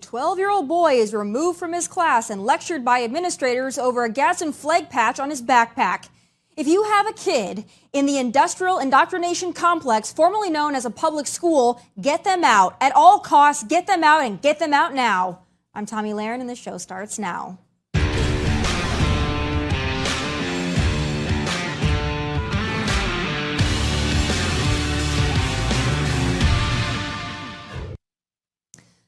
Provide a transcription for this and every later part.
12-year-old boy is removed from his class and lectured by administrators over a Gadsden flag patch on his backpack. If you have a kid in the industrial indoctrination complex, formerly known as a public school, get them out. At all costs, get them out and get them out now. I'm Tomi Lahren and the show starts now.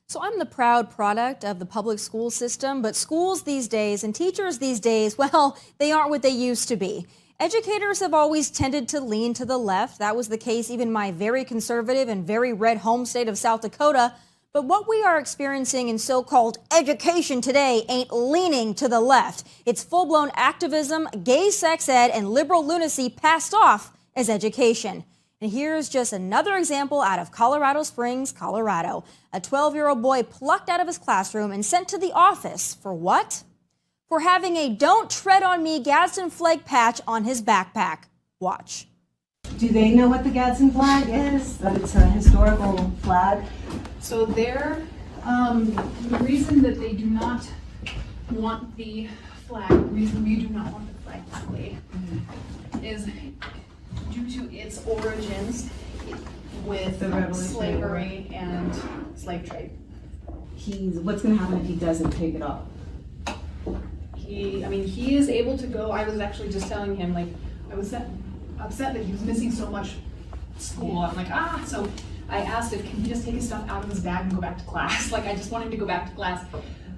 So I'm the proud product of the public school system, but schools these days and teachers these days, well, they aren't what they used to be. Educators have always tended to lean to the left. That was the case even in my very conservative and very red home state of South Dakota. But what we are experiencing in so-called education today ain't leaning to the left. It's full-blown activism, gay sex ed, and liberal lunacy passed off as education. And here's just another example out of Colorado Springs, Colorado. A 12-year-old boy plucked out of his classroom and sent to the office for what? For having a "Don't Tread on Me" Gadsden flag patch on his backpack. Watch. Do they know what the Gadsden flag is? That it's a historical flag? So the reason that they do not want the flag, the reason we do not want the flag displayed is due to its origins with slavery and slave trade. What's going to happen if he doesn't take it off? He is able to go. I was actually just telling him, I was upset that he was missing so much school. I'm like, so I asked if can he just take his stuff out of his bag and go back to class. I just want him to go back to class.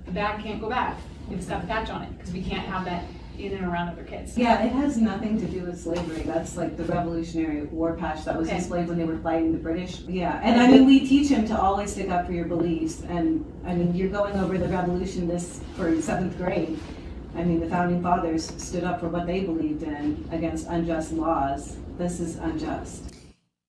The bag can't go back. It's got the patch on it because we can't have that in and around other kids. Yeah, it has nothing to do with slavery. That's like the Revolutionary War patch that was displayed when they were fighting the British. Yeah, and we teach him to always stick up for your beliefs. And you're going over the Revolution for 7th grade. The Founding Fathers stood up for what they believed in against unjust laws. This is unjust.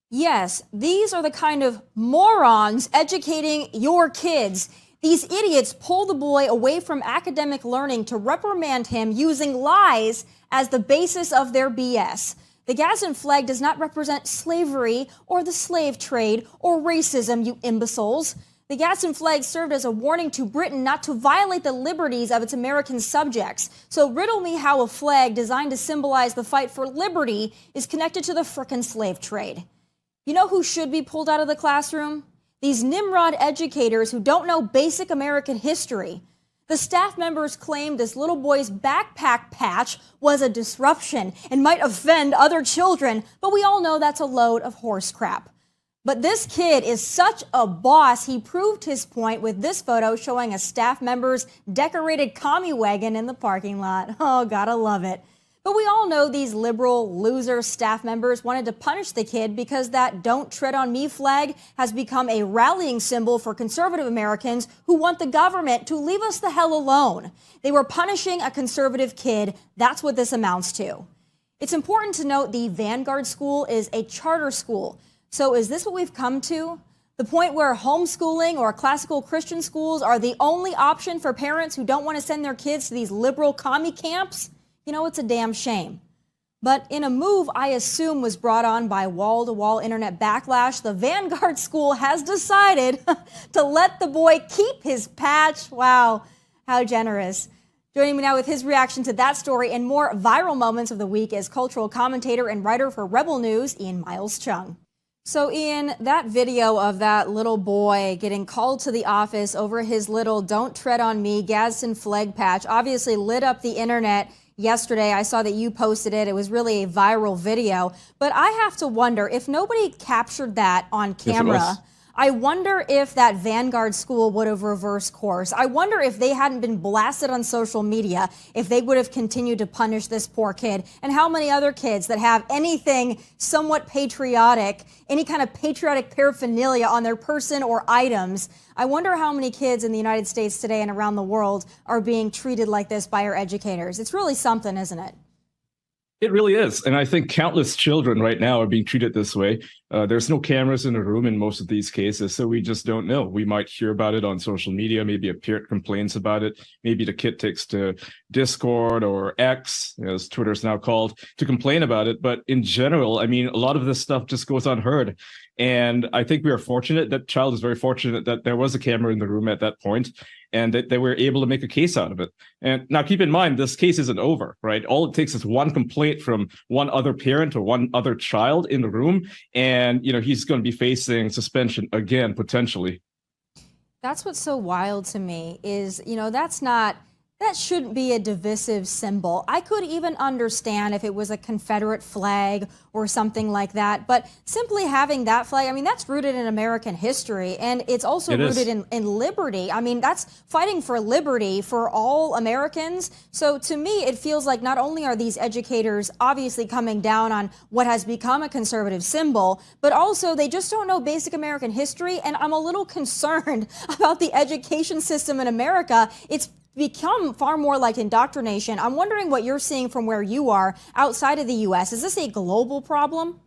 Yes, these are the kind of morons educating your kids. These idiots pull the boy away from academic learning to reprimand him using lies as the basis of their BS. The Gadsden flag does not represent slavery or the slave trade or racism, you imbeciles. The Gadsden flag served as a warning to Britain not to violate the liberties of its American subjects. So riddle me how a flag designed to symbolize the fight for liberty is connected to the frickin' slave trade. You know who should be pulled out of the classroom? These Nimrod educators who don't know basic American history. The staff members claimed this little boy's backpack patch was a disruption and might offend other children, but we all know that's a load of horse crap. But this kid is such a boss, he proved his point with this photo showing a staff member's decorated commie wagon in the parking lot. Oh, gotta love it. But we all know these liberal loser staff members wanted to punish the kid because that "Don't Tread on Me" flag has become a rallying symbol for conservative Americans who want the government to leave us the hell alone. They were punishing a conservative kid. That's what this amounts to. It's important to note the Vanguard School is a charter school. So is this what we've come to? The point where homeschooling or classical Christian schools are the only option for parents who don't want to send their kids to these liberal commie camps? It's a damn shame. But in a move I assume was brought on by wall-to-wall internet backlash, the Vanguard School has decided to let the boy keep his patch. Wow, how generous. Joining me now with his reaction to that story and more viral moments of the week is cultural commentator and writer for Rebel News, Miles Cheong. So Ian, that video of that little boy getting called to the office over his little "Don't Tread on Me" Gadsden flag patch obviously lit up the internet yesterday. I saw that you posted it. It was really a viral video. But I have to wonder, if nobody captured that on camera, I wonder if that Vanguard School would have reversed course. I wonder if they hadn't been blasted on social media, if they would have continued to punish this poor kid, and how many other kids that have anything somewhat patriotic, any kind of patriotic paraphernalia on their person or items. I wonder how many kids in the United States today and around the world are being treated like this by our educators. It's really something, isn't it? It really is. And I think countless children right now are being treated this way. There's no cameras in the room in most of these cases, so we just don't know. We might hear about it on social media. Maybe a parent complains about it. Maybe the kid takes to Discord or X, as Twitter's now called, to complain about it. But in general, I mean, a lot of this stuff just goes unheard. And I think we are fortunate, that child is very fortunate that there was a camera in the room at that point and that they were able to make a case out of it. And now keep in mind, this case isn't over, right? All it takes is one complaint from one other parent or one other child in the room. And, he's going to be facing suspension again, potentially. That's what's so wild to me is, that shouldn't be a divisive symbol. I could even understand if it was a Confederate flag or something like that, but simply having that flag, that's rooted in American history, and it's also rooted in liberty. That's fighting for liberty for all Americans. So to me, it feels like not only are these educators obviously coming down on what has become a conservative symbol, but also they just don't know basic American history, and I'm a little concerned about the education system in America. It's become far more like indoctrination. I'm wondering what you're seeing from where you are outside of the U.S. Is this a global problem?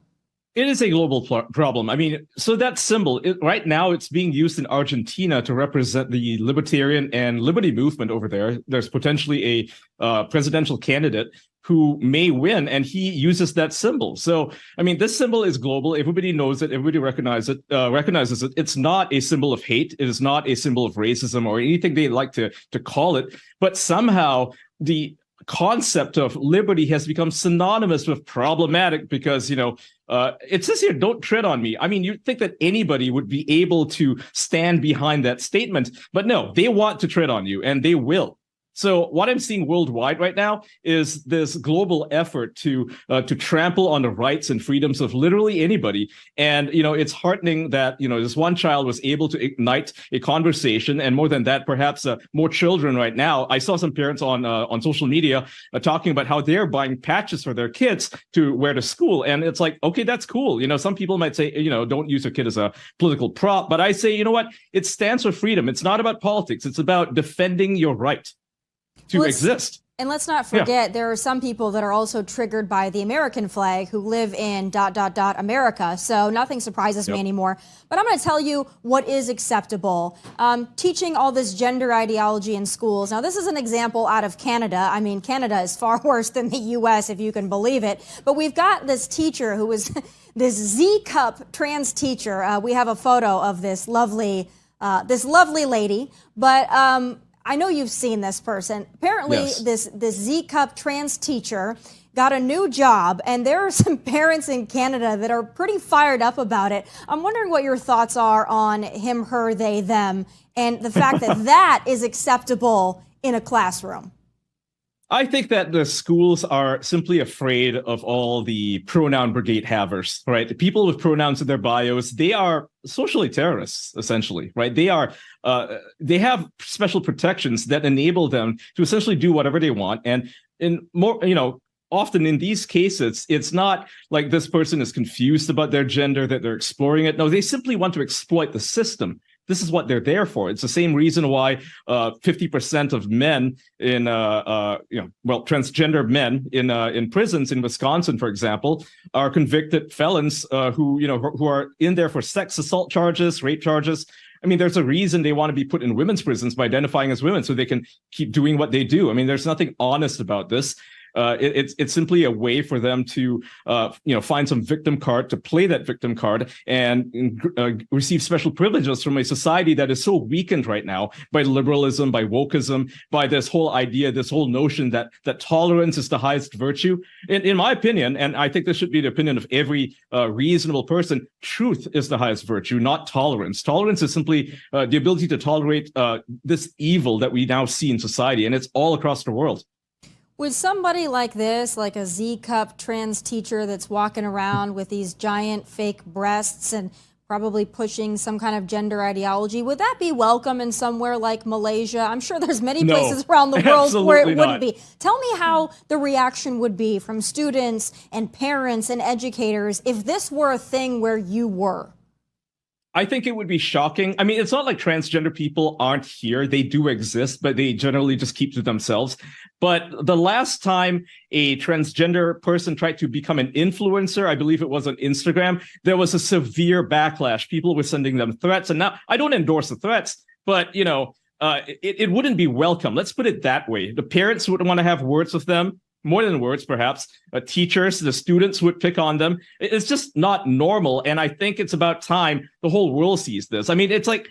It is a global problem. So that symbol, right now, it's being used in Argentina to represent the libertarian and liberty movement over there. There's potentially a presidential candidate who may win, and he uses that symbol. So, this symbol is global. Everybody knows it. Everybody recognizes it. It's not a symbol of hate. It is not a symbol of racism or anything they like to call it. But somehow the concept of liberty has become synonymous with problematic because, it says here, don't tread on me. You'd think that anybody would be able to stand behind that statement, but no, they want to tread on you, and they will. So what I'm seeing worldwide right now is this global effort to trample on the rights and freedoms of literally anybody. And, it's heartening that, this one child was able to ignite a conversation. And more than that, perhaps more children right now. I saw some parents on social media talking about how they're buying patches for their kids to wear to school. And it's like, okay, that's cool. Some people might say, don't use your kid as a political prop. But I say, you know what? It stands for freedom. It's not about politics. It's about defending your right to exist. And let's not forget, there are some people that are also triggered by the American flag who live in ... America. So nothing surprises me anymore. But I'm going to tell you what is acceptable. Teaching all this gender ideology in schools. Now, this is an example out of Canada. Canada is far worse than the U.S., if you can believe it. But we've got this teacher who is this Z-cup trans teacher. We have a photo of this lovely lady. But I know you've seen this person. Apparently, this Z-cup trans teacher got a new job, and there are some parents in Canada that are pretty fired up about it. I'm wondering what your thoughts are on him, her, they, them, and the fact that that is acceptable in a classroom. I think that the schools are simply afraid of all the pronoun brigade havers, right? The people with pronouns in their bios, they are socially terrorists, essentially, right? They have special protections that enable them to essentially do whatever they want. And often in these cases, it's not like this person is confused about their gender, that they're exploring it. No, they simply want to exploit the system. This is what they're there for. It's the same reason why 50% of men transgender men in prisons in Wisconsin, for example, are convicted felons who are in there for sex assault charges, rape charges. There's a reason they want to be put in women's prisons by identifying as women so they can keep doing what they do. There's nothing honest about this. It's simply a way for them to, find some victim card, to play that victim card and receive special privileges from a society that is so weakened right now by liberalism, by wokeism, by this whole idea, this whole notion that tolerance is the highest virtue. In my opinion, and I think this should be the opinion of every reasonable person, truth is the highest virtue, not tolerance. Tolerance is simply the ability to tolerate this evil that we now see in society, and it's all across the world. Would somebody like this, like a Z-cup trans teacher that's walking around with these giant fake breasts and probably pushing some kind of gender ideology, would that be welcome in somewhere like Malaysia? I'm sure there's many places around the world where it wouldn't be. Tell me how the reaction would be from students and parents and educators if this were a thing where you were. I think it would be shocking. It's not like transgender people aren't here. They do exist, but they generally just keep to themselves. But the last time a transgender person tried to become an influencer, I believe it was on Instagram, there was a severe backlash. People were sending them threats. And now I don't endorse the threats, but, it wouldn't be welcome. Let's put it that way. The parents would want to have words with them. more than words, perhaps. Teachers, the students would pick on them. It's just not normal. And I think it's about time the whole world sees this. I mean, it's like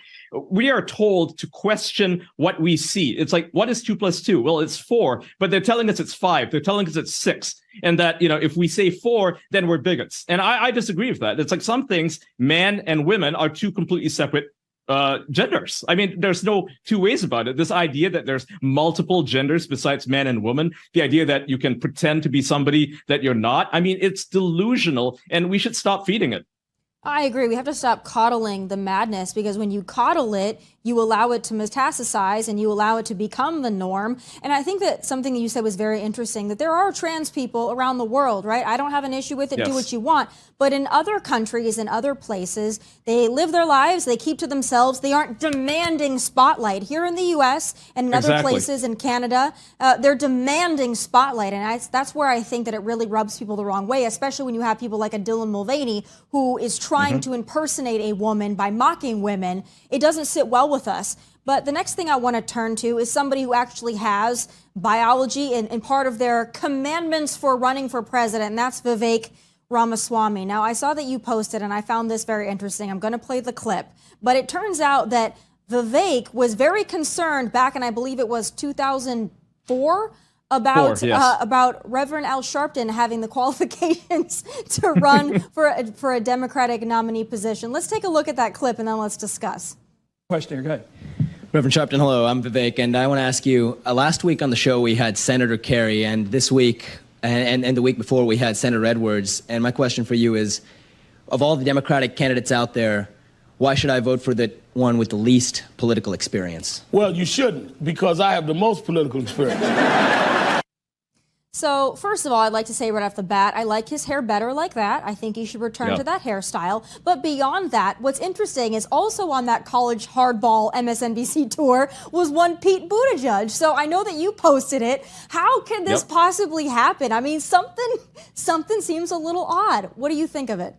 we are told to question what we see. It's like, what is 2 + 2? Well, it's 4, but they're telling us it's 5. They're telling us it's 6. And that, if we say 4, then we're bigots. And I disagree with that. It's like some things, man and women are two completely separate genders. I mean, there's no two ways about it. This idea that there's multiple genders besides man and woman, the idea that you can pretend to be somebody that you're not, I mean, it's delusional, and we should stop feeding it. I agree. We have to stop coddling the madness, because when you coddle it, you allow it to metastasize and you allow it to become the norm. And I think that something that you said was very interesting, that there are trans people around the world, right? I don't have an issue with it. Yes. Do what you want. But in other countries and other places, they live their lives, they keep to themselves. They aren't demanding spotlight. Here in the U.S. and in other places in Canada, they're demanding spotlight. And that's where I think that it really rubs people the wrong way, especially when you have people like a Dylan Mulvaney who is trying to impersonate a woman by mocking women. It doesn't sit well with us. But the next thing I want to turn to is somebody who actually has biology and part of their commandments for running for president, and that's Vivek Ramaswamy. Now, I saw that you posted, and I found this very interesting. I'm going to play the clip. But it turns out that Vivek was very concerned back in, I believe it was 2004, about Reverend Al Sharpton having the qualifications to run for a Democratic nominee position. Let's take a look at that clip, and then let's discuss. Question here, go ahead. Reverend Sharpton, hello, I'm Vivek, and I want to ask you, last week on the show we had Senator Kerry, and this week, and the week before we had Senator Edwards, and my question for you is, of all the Democratic candidates out there, why should I vote for the one with the least political experience? Well, you shouldn't, because I have the most political experience. So, first of all, I'd like to say right off the bat, I like his hair better like that. I think he should return to that hairstyle. But beyond that, what's interesting is also on that college hardball MSNBC tour was one Pete Buttigieg. So I know that you posted it. How can this possibly happen? I mean, something seems a little odd. What do you think of it?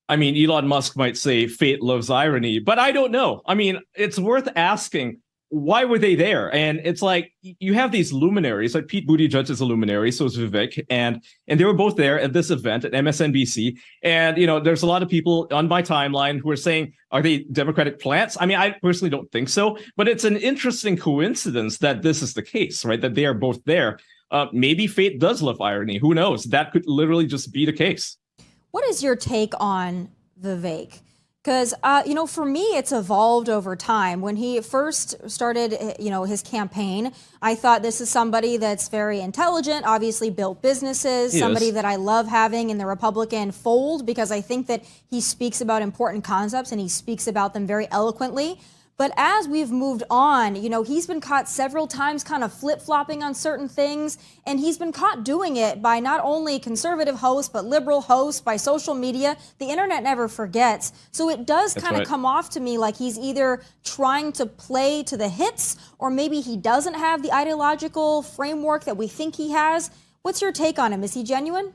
I mean, Elon Musk might say fate loves irony, but I don't know. I mean, it's worth asking. Why were they there? And it's like, you have these luminaries, like Pete Buttigieg is a luminary, so is Vivek, and they were both there at this event at MSNBC. And, there's a lot of people on my timeline who are saying, are they Democratic plants? I mean, I personally don't think so, but it's an interesting coincidence that this is the case, right? That they are both there. Maybe fate does love irony. Who knows? That could literally just be the case. What is your take on Vivek? Because, for me, it's evolved over time. When he first started, his campaign, I thought this is somebody that's very intelligent, obviously built businesses, somebody that I love having in the Republican fold, because I think that he speaks about important concepts and he speaks about them very eloquently. But as we've moved on, he's been caught several times kind of flip-flopping on certain things, and he's been caught doing it by not only conservative hosts, but liberal hosts, by social media. The internet never forgets. So it does kind of come off to me like he's either trying to play to the hits, or maybe he doesn't have the ideological framework that we think he has. What's your take on him? Is he genuine?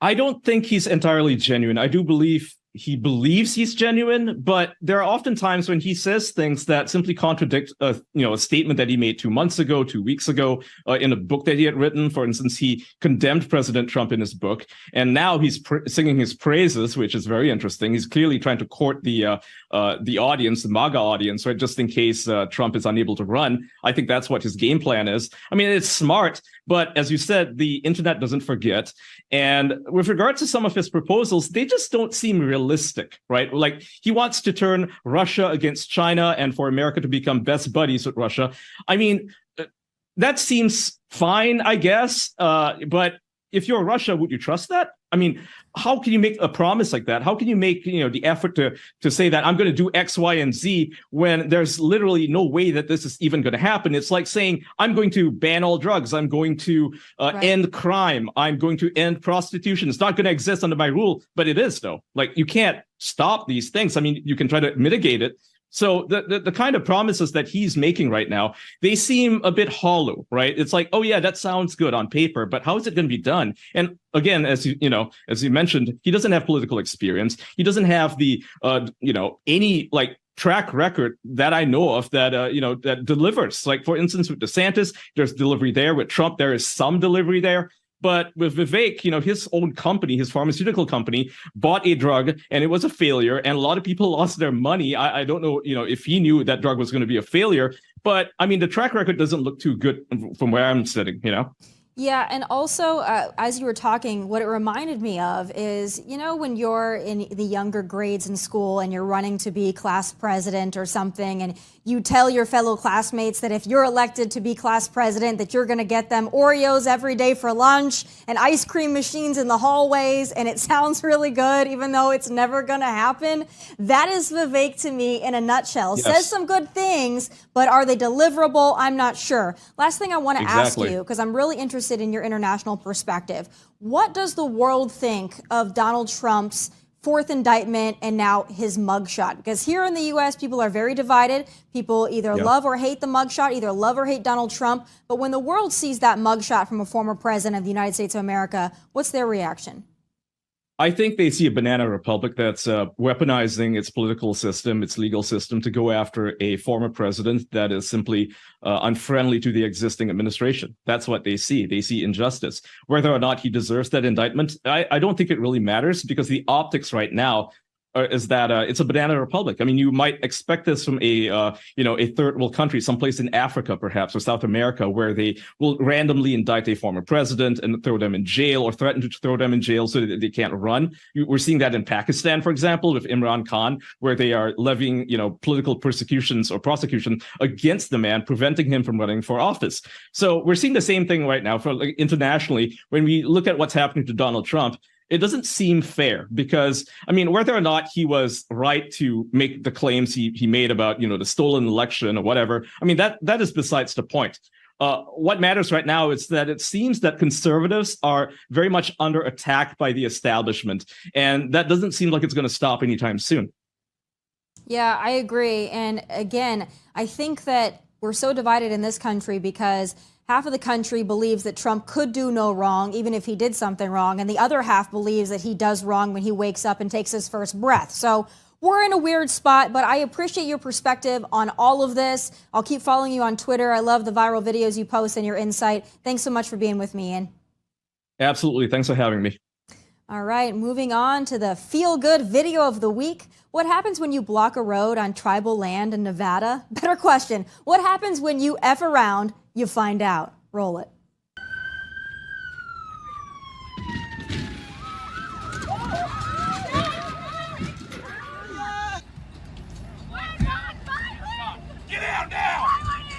I don't think he's entirely genuine. I do believe he believes he's genuine, but there are often times when he says things that simply contradict a statement that he made 2 months ago, 2 weeks ago, in a book that he had written. For instance, he condemned President Trump in his book, and now he's singing his praises, which is very interesting. He's clearly trying to court the audience, the MAGA audience, right? Just in case Trump is unable to run. I think that's what his game plan is. I mean, it's smart, but as you said, the internet doesn't forget. And with regard to some of his proposals, they just don't seem realistic, right? Like, he wants to turn Russia against China and for America to become best buddies with Russia. I mean, that seems fine, I guess. But if you're Russia, would you trust that? I mean, how can you make a promise like that? How can you make the effort to say that I'm going to do X, Y, and Z when there's literally no way that this is even going to happen? It's like saying, I'm going to ban all drugs. I'm going to end crime. I'm going to end prostitution. It's not going to exist under my rule, but it is, though. Like, you can't stop these things. I mean, you can try to mitigate it. So the kind of promises that he's making right now, they seem a bit hollow, right? It's like, oh yeah, that sounds good on paper, but how is it going to be done? And again, as you mentioned, he doesn't have political experience. He doesn't have the any track record that I know of that that delivers. Like, for instance, with DeSantis, there's delivery there. With Trump, there is some delivery there. But with Vivek, his own company, his pharmaceutical company, bought a drug and it was a failure, and a lot of people lost their money. I don't know, if he knew that drug was going to be a failure, but I mean, the track record doesn't look too good from where I'm sitting, Yeah, and also, as you were talking, what it reminded me of is, when you're in the younger grades in school and you're running to be class president or something, and you tell your fellow classmates that if you're elected to be class president, that you're going to get them Oreos every day for lunch and ice cream machines in the hallways, and it sounds really good, even though it's never going to happen. That is Vivek to me in a nutshell. Yes. Says some good things, but are they deliverable? I'm not sure. Last thing I want to ask you, because I'm really interested in your international perspective. What does the world think of Donald Trump's fourth indictment and now his mugshot? Because here in the U.S., people are very divided. People either love or hate the mugshot, either love or hate Donald Trump. But when the world sees that mugshot from a former president of the United States of America, what's their reaction? I think they see a banana republic that's weaponizing its political system, its legal system, to go after a former president that is simply unfriendly to the existing administration. That's what they see. They see injustice. Whether or not he deserves that indictment, I don't think it really matters, because the optics right now is that it's a banana republic. I mean, you might expect this from a third world country, someplace in Africa, perhaps, or South America, where they will randomly indict a former president and throw them in jail, or threaten to throw them in jail so that they can't run. We're seeing that in Pakistan, for example, with Imran Khan, where they are levying, political persecutions or prosecution against the man, preventing him from running for office. So we're seeing the same thing right now internationally. When we look at what's happening to Donald Trump, it doesn't seem fair, because, I mean, whether or not he was right to make the claims he made about, the stolen election or whatever, I mean, that is besides the point. What matters right now is that it seems that conservatives are very much under attack by the establishment, and that doesn't seem like it's going to stop anytime soon. Yeah, I agree. And again, I think that we're so divided in this country because half of the country believes that Trump could do no wrong, even if he did something wrong. And the other half believes that he does wrong when he wakes up and takes his first breath. So we're in a weird spot, but I appreciate your perspective on all of this. I'll keep following you on Twitter. I love the viral videos you post and your insight. Thanks so much for being with me, Ian. Absolutely. Thanks for having me. All right, moving on to the feel-good video of the week. What happens when you block a road on tribal land in Nevada? Better question. What happens when you F around? You find out. Roll it. Get out now!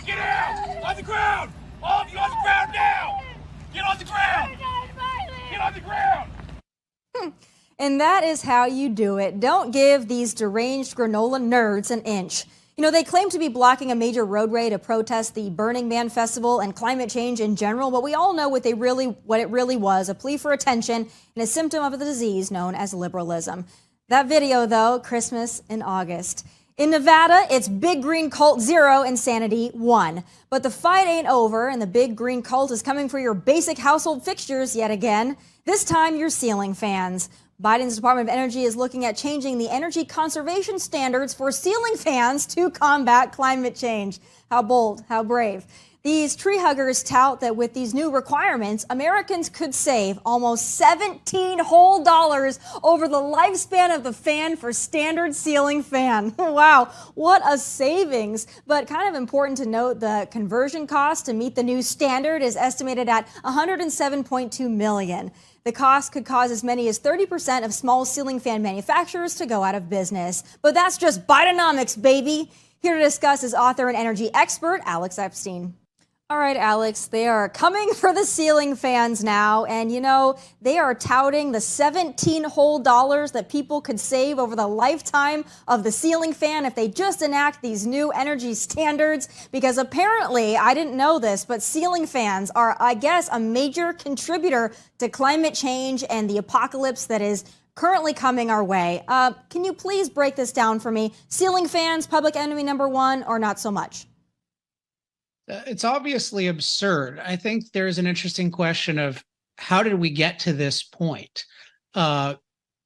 Get out! On the ground! All of you on the ground now! Get on the ground! Get on the ground! And that is how you do it. Don't give these deranged granola nerds an inch. They claim to be blocking a major roadway to protest the Burning Man Festival and climate change in general, but we all know what it really was, a plea for attention and a symptom of the disease known as liberalism. That video, though, Christmas in August. In Nevada, it's Big Green Cult 0, Insanity 1. But the fight ain't over, and the Big Green Cult is coming for your basic household fixtures yet again. This time, your ceiling fans. Biden's Department of Energy is looking at changing the energy conservation standards for ceiling fans to combat climate change. How bold, how brave. These tree huggers tout that with these new requirements, Americans could save almost $17 whole over the lifespan of the fan for standard ceiling fan. Wow, what a savings. But kind of important to note, the conversion cost to meet the new standard is estimated at $107.2 million. The cost could cause as many as 30% of small ceiling fan manufacturers to go out of business. But that's just Bidenomics, baby. Here to discuss is author and energy expert Alex Epstein. All right, Alex, they are coming for the ceiling fans now. And, they are touting the $17 whole that people could save over the lifetime of the ceiling fan if they just enact these new energy standards. Because apparently, I didn't know this, but ceiling fans are, I guess, a major contributor to climate change and the apocalypse that is currently coming our way. Can you please break this down for me? Ceiling fans, public enemy number one, or not so much? It's obviously absurd. I think there's an interesting question of how did we get to this point? The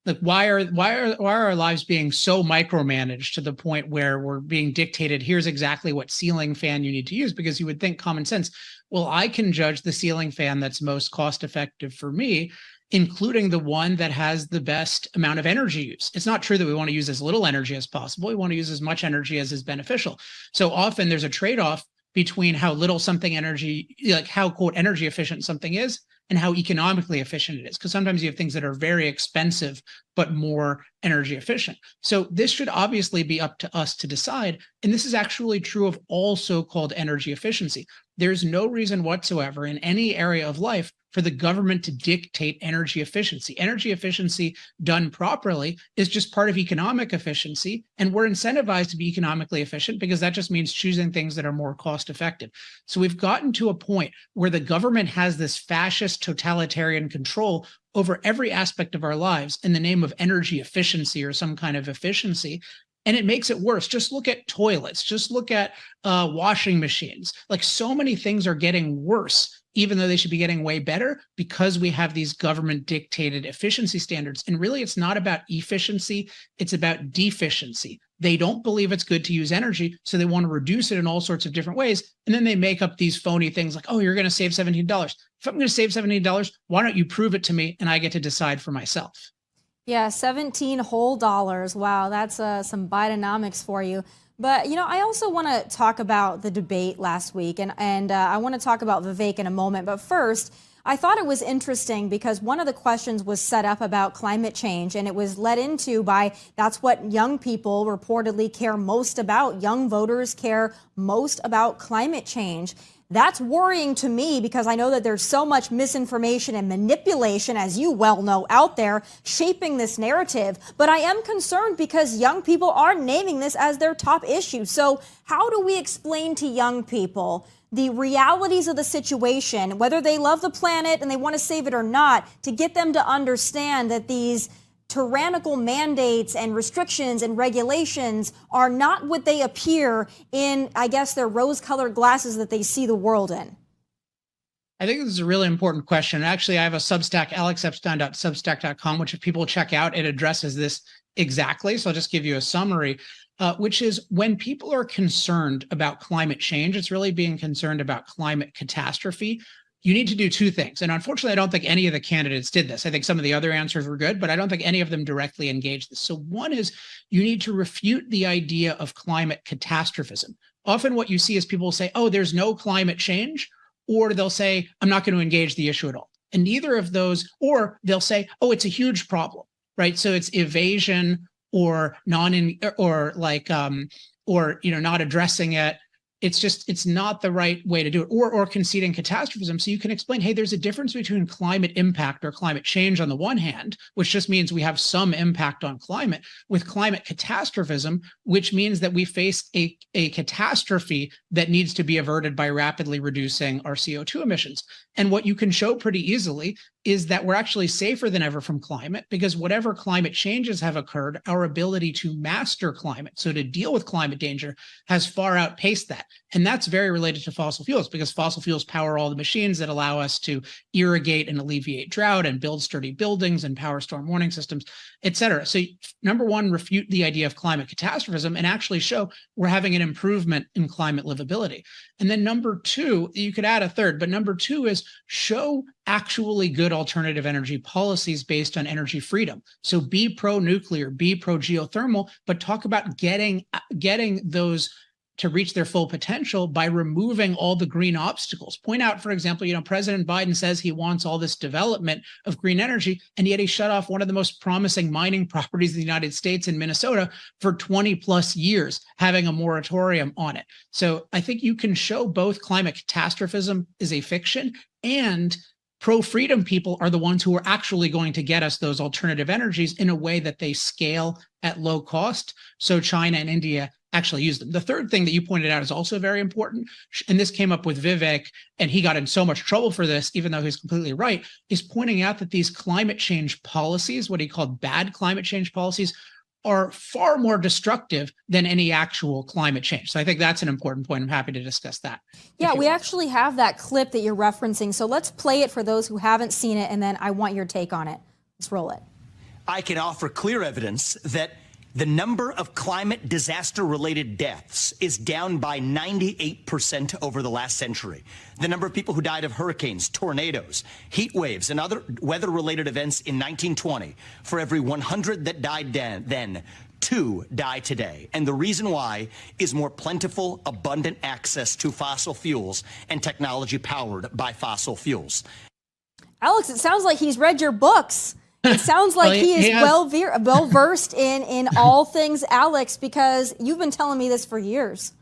Like, why are our lives being so micromanaged to the point where we're being dictated, here's exactly what ceiling fan you need to use? Because you would think common sense, well, I can judge the ceiling fan that's most cost effective for me, including the one that has the best amount of energy use. It's not true that we want to use as little energy as possible. We want to use as much energy as is beneficial. So often there's a trade-off between how little something energy, like how quote energy efficient something is, and how economically efficient it is. Because sometimes you have things that are very expensive, but more energy efficient. So this should obviously be up to us to decide. And this is actually true of all so-called energy efficiency. There's no reason whatsoever in any area of life for the government to dictate energy efficiency. Energy efficiency done properly is just part of economic efficiency, and we're incentivized to be economically efficient because that just means choosing things that are more cost effective. So we've gotten to a point where the government has this fascist totalitarian control over every aspect of our lives in the name of energy efficiency or some kind of efficiency. And it makes it worse. Just look at toilets, just look at washing machines. Like, so many things are getting worse, even though they should be getting way better, because we have these government dictated efficiency standards. And really, it's not about efficiency, it's about deficiency. They don't believe it's good to use energy, so they want to reduce it in all sorts of different ways. And then they make up these phony things like, oh, you're going to save $17. If I'm going to save $17, why don't you prove it to me and I get to decide for myself? Yeah, 17 whole dollars. Wow, that's some Bidenomics for you. But, you know, I also want to talk about the debate last week, and I want to talk about Vivek in a moment. But first, I thought it was interesting because one of the questions was set up about climate change, and it was led into by that's what young people reportedly care most about. Young voters care most about climate change. That's worrying to me because I know that there's so much misinformation and manipulation, as you well know, out there shaping this narrative. But I am concerned because young people are naming this as their top issue. So how do we explain to young people the realities of the situation, whether they love the planet and they want to save it or not, to get them to understand that these tyrannical mandates and restrictions and regulations are not what they appear in, I guess, their rose-colored glasses that they see the world in? I think this is a really important question. Actually, I have a Substack, alexepstein.substack.com, which if people check out, it addresses this exactly. So I'll just give you a summary, which is when people are concerned about climate change, it's really being concerned about climate catastrophe. You need to do two things. And unfortunately, I don't think any of the candidates did this. I think some of the other answers were good, but I don't think any of them directly engaged this. So one is you need to refute the idea of climate catastrophism. Often what you see is people say, oh, there's no climate change, or they'll say, I'm not going to engage the issue at all. And neither of those, or they'll say, oh, it's a huge problem, right? So it's evasion or not addressing it. It's not the right way to do it, or conceding catastrophism. So you can explain, hey, there's a difference between climate impact or climate change on the one hand, which just means we have some impact on climate, with climate catastrophism, which means that we face a catastrophe that needs to be averted by rapidly reducing our CO2 emissions. And what you can show pretty easily is that we're actually safer than ever from climate, because whatever climate changes have occurred, our ability to master climate, so to deal with climate danger, has far outpaced that. And that's very related to fossil fuels, because fossil fuels power all the machines that allow us to irrigate and alleviate drought and build sturdy buildings and power storm warning systems, et cetera. So number one, refute the idea of climate catastrophism and actually show we're having an improvement in climate livability. And then number two, you could add a third, but number two is show actually good alternative energy policies based on energy freedom. So be pro-nuclear, be pro-geothermal, but talk about getting those to reach their full potential by removing all the green obstacles. Point out, for example, President Biden says he wants all this development of green energy, and yet he shut off one of the most promising mining properties in the United States in Minnesota for 20 plus years, having a moratorium on it. So I think you can show both climate catastrophism is a fiction, and pro-freedom people are the ones who are actually going to get us those alternative energies in a way that they scale at low cost. So China and India actually use them. The third thing that you pointed out is also very important, and this came up with Vivek, and he got in so much trouble for this, even though he's completely right, is pointing out that these climate change policies, what he called bad climate change policies, are far more destructive than any actual climate change. So I think that's an important point. I'm happy to discuss that. Yeah, we actually have that clip that you're referencing. So let's play it for those who haven't seen it, and then I want your take on it. Let's roll it. I can offer clear evidence that the number of climate disaster-related deaths is down by 98% over the last century. The number of people who died of hurricanes, tornadoes, heat waves, and other weather-related events in 1920, for every 100 that died then, 2 die today. And the reason why is more plentiful, abundant access to fossil fuels and technology powered by fossil fuels. Alex, it sounds like he's read your books. It sounds like he is well versed in all things Alex, because you've been telling me this for years.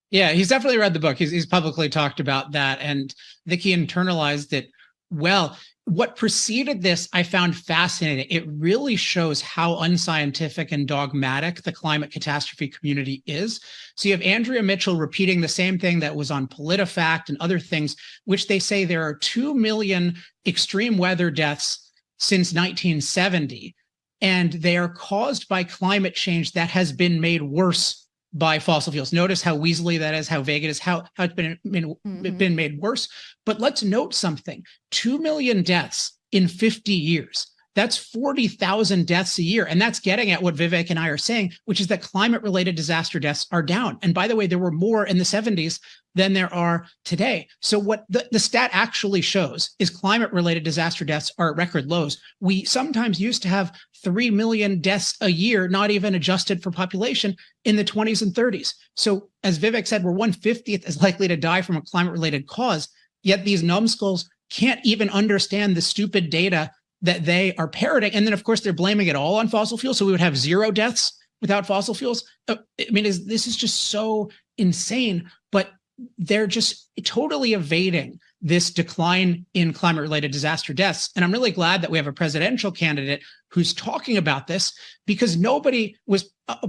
Yeah, he's definitely read the book. He's publicly talked about that, and I think he internalized it well. What preceded this, I found fascinating. It really shows how unscientific and dogmatic the climate catastrophe community is. So you have Andrea Mitchell repeating the same thing that was on PolitiFact and other things, which they say there are 2 million extreme weather deaths since 1970, and they are caused by climate change that has been made worse by fossil fuels. Notice how weaselly that is, how vague it is, how it's been made worse. But let's note something. 2 million deaths in 50 years. That's 40,000 deaths a year. And that's getting at what Vivek and I are saying, which is that climate-related disaster deaths are down. And by the way, there were more in the 70s than there are today. So what the stat actually shows is climate-related disaster deaths are at record lows. We sometimes used to have 3 million deaths a year, not even adjusted for population, in the 20s and 30s. So as Vivek said, we're 1/50th as likely to die from a climate-related cause, yet these numbskulls can't even understand the stupid data that they are parroting. And then, of course, they're blaming it all on fossil fuels. So we would have 0 deaths without fossil fuels. I mean, this is just so insane, but they're just totally evading this decline in climate-related disaster deaths. And I'm really glad that we have a presidential candidate who's talking about this, because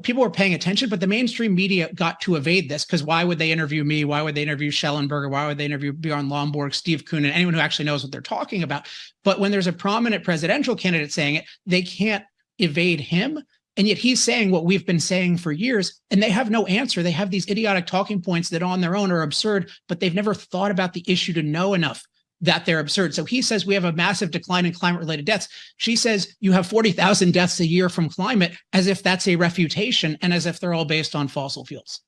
people were paying attention, but the mainstream media got to evade this, because why would they interview me? Why would they interview Schellenberger? Why would they interview Bjorn Lomborg, Steve Koonin, anyone who actually knows what they're talking about? But when there's a prominent presidential candidate saying it, they can't evade him. And yet he's saying what we've been saying for years, and they have no answer. They have these idiotic talking points that on their own are absurd, but they've never thought about the issue to know enough that they're absurd. So he says we have a massive decline in climate-related deaths. She says you have 40,000 deaths a year from climate, as if that's a refutation and as if they're all based on fossil fuels.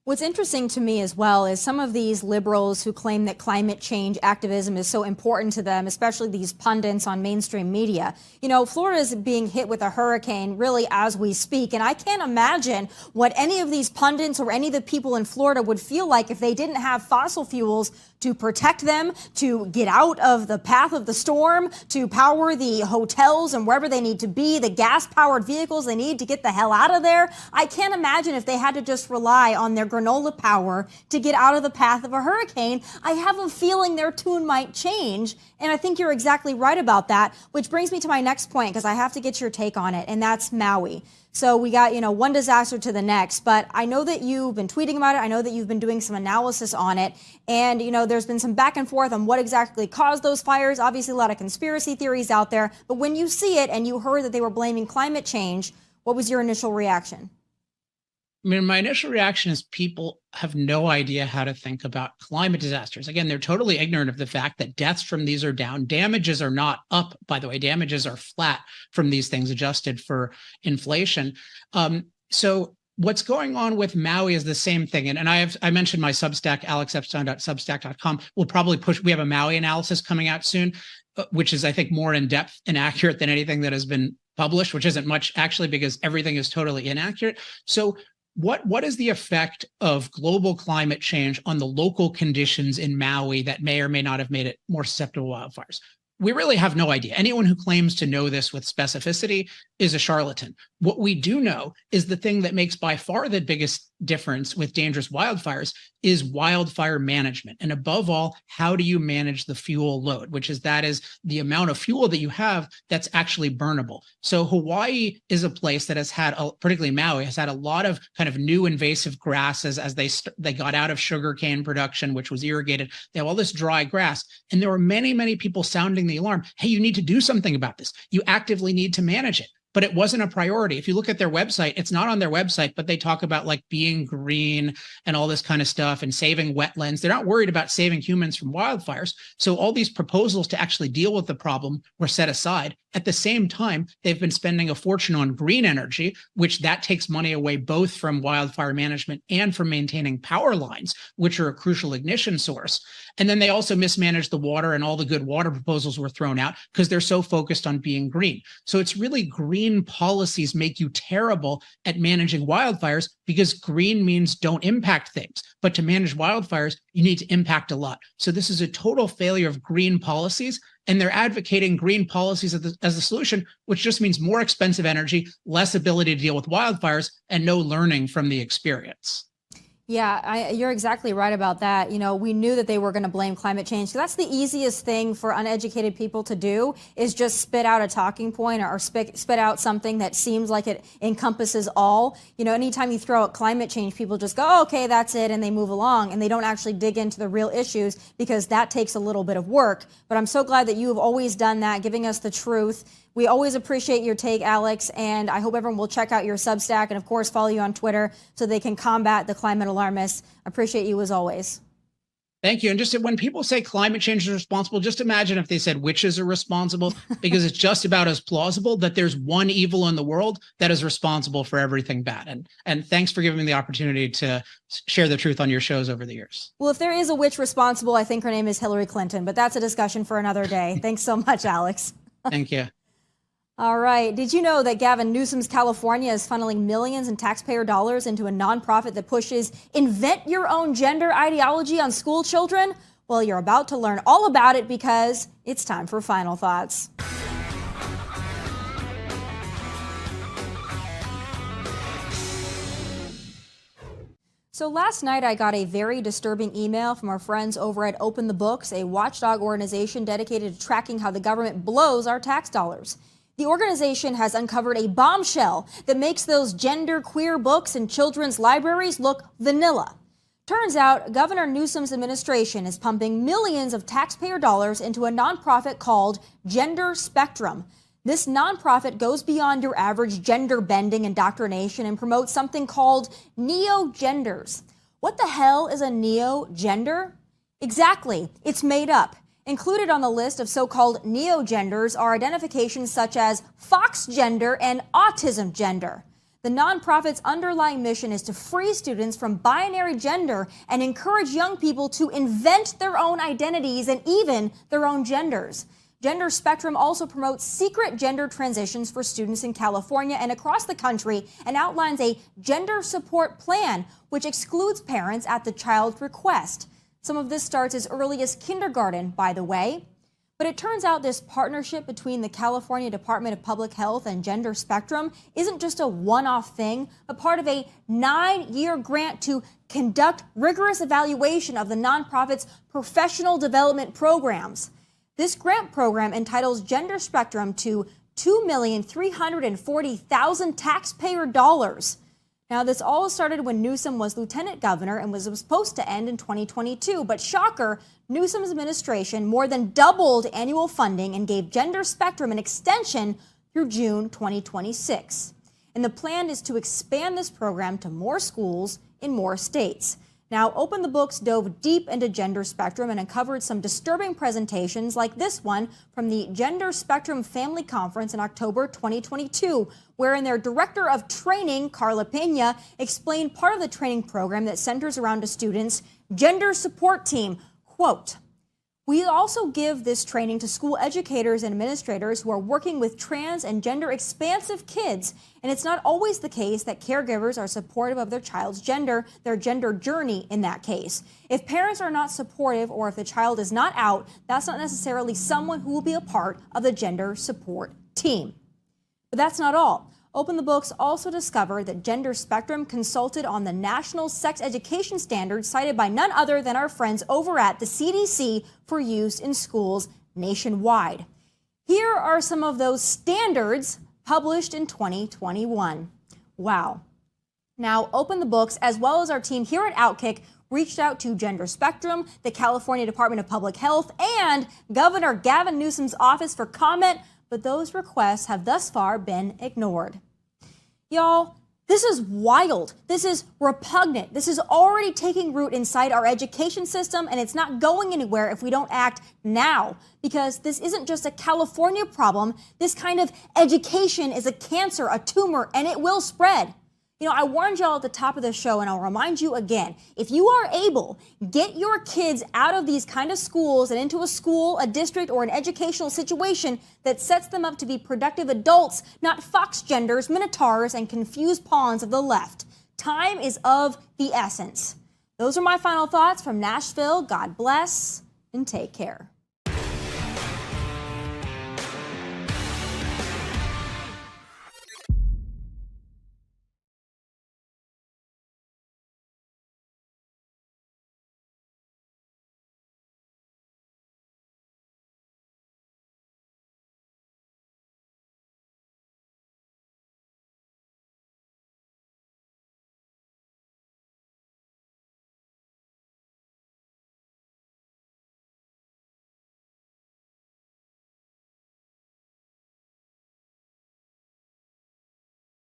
What's interesting to me as well is some of these liberals who claim that climate change activism is so important to them, especially these pundits on mainstream media. You know, Florida is being hit with a hurricane really as we speak, and I can't imagine what any of these pundits or any of the people in Florida would feel like if they didn't have fossil fuels to protect them, to get out of the path of the storm, to power the hotels and wherever they need to be, the gas-powered vehicles they need to get the hell out of there. I can't imagine if they had to just rely on their granola power to get out of the path of a hurricane. I have a feeling their tune might change, and I think you're exactly right about that, which brings me to my next point, because I have to get your take on it, and that's Maui. So we got, one disaster to the next, but I know that you've been tweeting about it. I know that you've been doing some analysis on it. And, there's been some back and forth on what exactly caused those fires. Obviously, a lot of conspiracy theories out there. But when you see it and you heard that they were blaming climate change, what was your initial reaction? I mean, my initial reaction is people have no idea how to think about climate disasters. Again, they're totally ignorant of the fact that deaths from these are down. Damages are not up, by the way. Damages are flat from these things adjusted for inflation. So what's going on with Maui is the same thing. And I mentioned my Substack, alexepstein.substack.com. We have a Maui analysis coming out soon, which is, I think, more in depth and accurate than anything that has been published, which isn't much actually, because everything is totally inaccurate. So what is the effect of global climate change on the local conditions in Maui that may or may not have made it more susceptible to wildfires? We really have no idea. Anyone who claims to know this with specificity is a charlatan. What we do know is the thing that makes by far the biggest difference with dangerous wildfires is wildfire management. And above all, how do you manage the fuel load, which is the amount of fuel that you have that's actually burnable. So Hawaii is a place that has had, particularly Maui, has had a lot of kind of new invasive grasses as they got out of sugarcane production, which was irrigated. They have all this dry grass. And there were many, many people sounding the alarm. Hey, you need to do something about this. You actively need to manage it. But it wasn't a priority. If you look at their website, it's not on their website, but they talk about like being green and all this kind of stuff and saving wetlands. They're not worried about saving humans from wildfires. So all these proposals to actually deal with the problem were set aside. At the same time, they've been spending a fortune on green energy, which that takes money away both from wildfire management and from maintaining power lines, which are a crucial ignition source. And then they also mismanaged the water, and all the good water proposals were thrown out because they're so focused on being green. So it's really green policies make you terrible at managing wildfires, because green means don't impact things. But to manage wildfires, you need to impact a lot. So this is a total failure of green policies, and they're advocating green policies as the solution, which just means more expensive energy, less ability to deal with wildfires, and no learning from the experience. Yeah, you're exactly right about that. You know, we knew that they were going to blame climate change. So that's the easiest thing for uneducated people to do, is just spit out a talking point, or spit out something that seems like it encompasses all. You know, anytime you throw out climate change, people just go, oh, okay, that's it, and they move along, and they don't actually dig into the real issues, because that takes a little bit of work. But I'm so glad that you have always done that, giving us the truth. We always appreciate your take, Alex, and I hope everyone will check out your Substack and, of course, follow you on Twitter so they can combat the climate alarmists. Appreciate you as always. Thank you. And just when people say climate change is responsible, just imagine if they said witches are responsible, because it's just about as plausible that there's one evil in the world that is responsible for everything bad. And thanks for giving me the opportunity to share the truth on your shows over the years. Well, if there is a witch responsible, I think her name is Hillary Clinton, but that's a discussion for another day. Thanks so much, Alex. Thank you. All right. Did you know that Gavin Newsom's California is funneling millions in taxpayer dollars into a nonprofit that pushes invent your own gender ideology on school children? Well, you're about to learn all about it, because it's time for Final Thoughts. So last night I got a very disturbing email from our friends over at Open the Books, a watchdog organization dedicated to tracking how the government blows our tax dollars. The organization has uncovered a bombshell that makes those gender-queer books in children's libraries look vanilla. Turns out Governor Newsom's administration is pumping millions of taxpayer dollars into a nonprofit called Gender Spectrum. This nonprofit goes beyond your average gender-bending indoctrination and promotes something called neo-genders. What the hell is a neo-gender? Exactly, it's made up. Included on the list of so-called neo-genders are identifications such as fox gender and autism gender. The nonprofit's underlying mission is to free students from binary gender and encourage young people to invent their own identities and even their own genders. Gender Spectrum also promotes secret gender transitions for students in California and across the country, and outlines a gender support plan which excludes parents at the child's request. Some of this starts as early as kindergarten, by the way. But it turns out this partnership between the California Department of Public Health and Gender Spectrum isn't just a one-off thing, but part of a 9-year grant to conduct rigorous evaluation of the nonprofit's professional development programs. This grant program entitles Gender Spectrum to $2,340,000 taxpayer dollars. Now, this all started when Newsom was lieutenant governor and was supposed to end in 2022. But shocker, Newsom's administration more than doubled annual funding and gave Gender Spectrum an extension through June 2026. And the plan is to expand this program to more schools in more states. Now, Open the Books dove deep into Gender Spectrum and uncovered some disturbing presentations like this one from the Gender Spectrum Family Conference in October 2022, wherein their director of training, Carla Pena, explained part of the training program that centers around a student's gender support team. Quote, "We also give this training to school educators and administrators who are working with trans and gender expansive kids, and it's not always the case that caregivers are supportive of their child's gender, their gender journey in that case. If parents are not supportive, or if the child is not out, that's not necessarily someone who will be a part of the gender support team." But that's not all. Open the Books also discovered that Gender Spectrum consulted on the national sex education standards cited by none other than our friends over at the CDC for use in schools nationwide. Here are some of those standards published in 2021. Wow. Now, Open the Books, as well as our team here at OutKick, reached out to Gender Spectrum, the California Department of Public Health, and Governor Gavin Newsom's office for comment, but those requests have thus far been ignored. Y'all, This is wild. This is repugnant. This is already taking root inside our education system, and it's not going anywhere if we don't act now. Because this isn't just a California problem. This kind of education is a cancer, a tumor, and it will spread. You know, I warned y'all at the top of the show, and I'll remind you again. If you are able, get your kids out of these kind of schools and into a school, a district, or an educational situation that sets them up to be productive adults, not fox genders, minotaurs, and confused pawns of the left. Time is of the essence. Those are my final thoughts from Nashville. God bless and take care.